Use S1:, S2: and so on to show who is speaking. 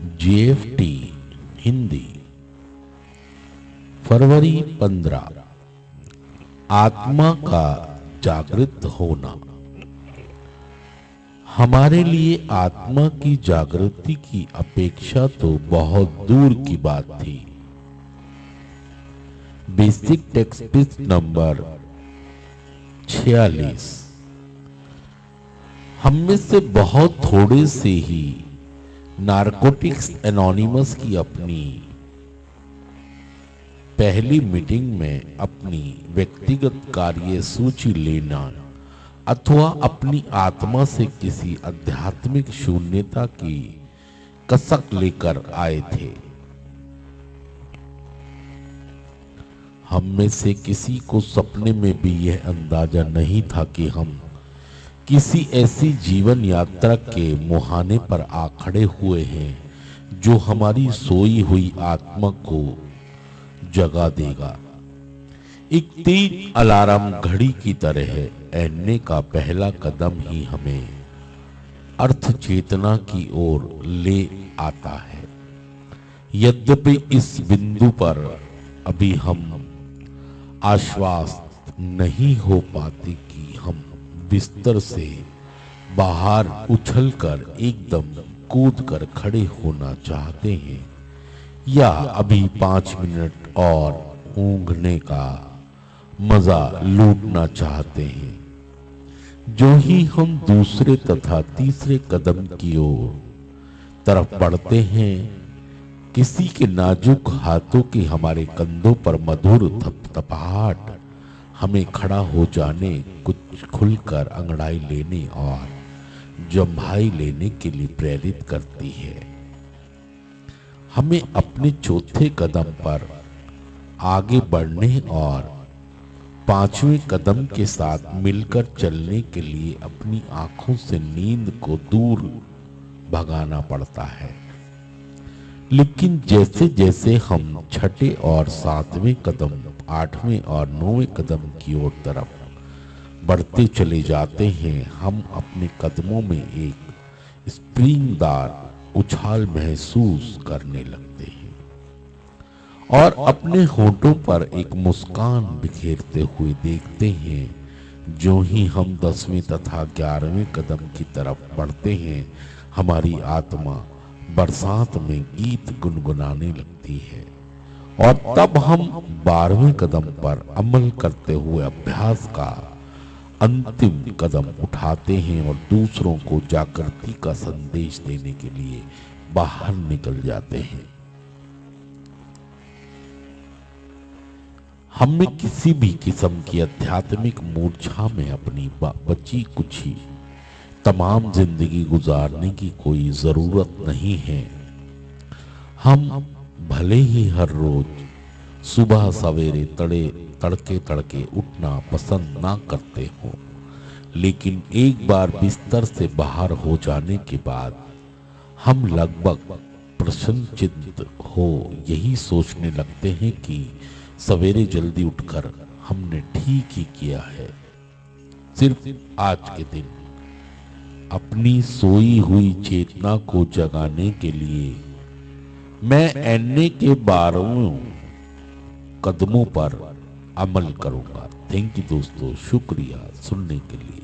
S1: जीएफटी हिंदी फरवरी 15। आत्मा का जागृत होना। हमारे लिए आत्मा की जागृति की अपेक्षा तो बहुत दूर की बात थी। Basic text number 46। हम में से बहुत थोड़े से ही नारकोटिक्स एनोनिमस की अपनी पहली मीटिंग में अपनी व्यक्तिगत कार्य सूची लेना अथवा अपनी आत्मा से किसी आध्यात्मिक शून्यता की कसक लेकर आए थे। हम में से किसी को सपने में भी यह अंदाजा नहीं था कि हम किसी ऐसी जीवन यात्रा के मुहाने पर आ खड़े हुए हैं जो हमारी सोई हुई आत्मा को जगा देगा। एक तेज अलार्म घड़ी की तरह एन्ने का पहला कदम ही हमें अर्थ चेतना की ओर ले आता है। यद्यपि इस बिंदु पर अभी हम आश्वस्त नहीं हो पाते कि हम बिस्तर से बाहर उछलकर एकदम कूदकर खड़े होना चाहते हैं या अभी 5 मिनट और ऊँघने का मजा लूटना चाहते हैं। जो ही हम दूसरे तथा तीसरे कदम की ओर तरफ बढ़ते हैं, किसी के नाजुक हाथों की हमारे कंधों पर मधुर थपथपाहट हमें खड़ा हो जाने, कुछ खुलकर अंगड़ाई लेने और जम्भाई लेने के लिए प्रेरित करती है। हमें अपने चौथे कदम पर आगे बढ़ने और 5वें कदम के साथ मिलकर चलने के लिए अपनी आंखों से नींद को दूर भगाना पड़ता है। लेकिन जैसे जैसे हम छठे और 7वें कदम, 8वें और 9वें कदम की ओर तरफ बढ़ते चले जाते हैं, हम अपने कदमों में एक स्प्रिंगदार उछाल महसूस करने लगते हैं और अपने होठों पर एक मुस्कान बिखेरते हुए देखते हैं। जो ही हम 10वें तथा 11वें कदम की तरफ बढ़ते हैं, हमारी आत्मा बरसात में गीत गुनगुनाने लगती है और तब हम 12वें कदम पर अमल करते हुए अभ्यास का अंतिम कदम उठाते हैं और दूसरों को जागृति का संदेश देने के लिए बाहर निकल जाते हैं। हम में किसी भी किस्म की आध्यात्मिक मूर्छा में अपनी बची कुची तमाम जिंदगी गुजारने की कोई जरूरत नहीं है। हम भले ही हर रोज सुबह सवेरे तड़के तड़के उठना पसंद ना करते हो, लेकिन एक बार बिस्तर से बाहर हो जाने के बाद हम लगभग प्रसन्नचित्त हो यही सोचने लगते हैं कि सवेरे जल्दी उठकर हमने ठीक ही किया है। सिर्फ आज के दिन अपनी सोई हुई चेतना को जगाने के लिए मैं एन्ने के 12वें कदमों पर अमल करूंगा। थैंक यू दोस्तों, शुक्रिया सुनने के लिए।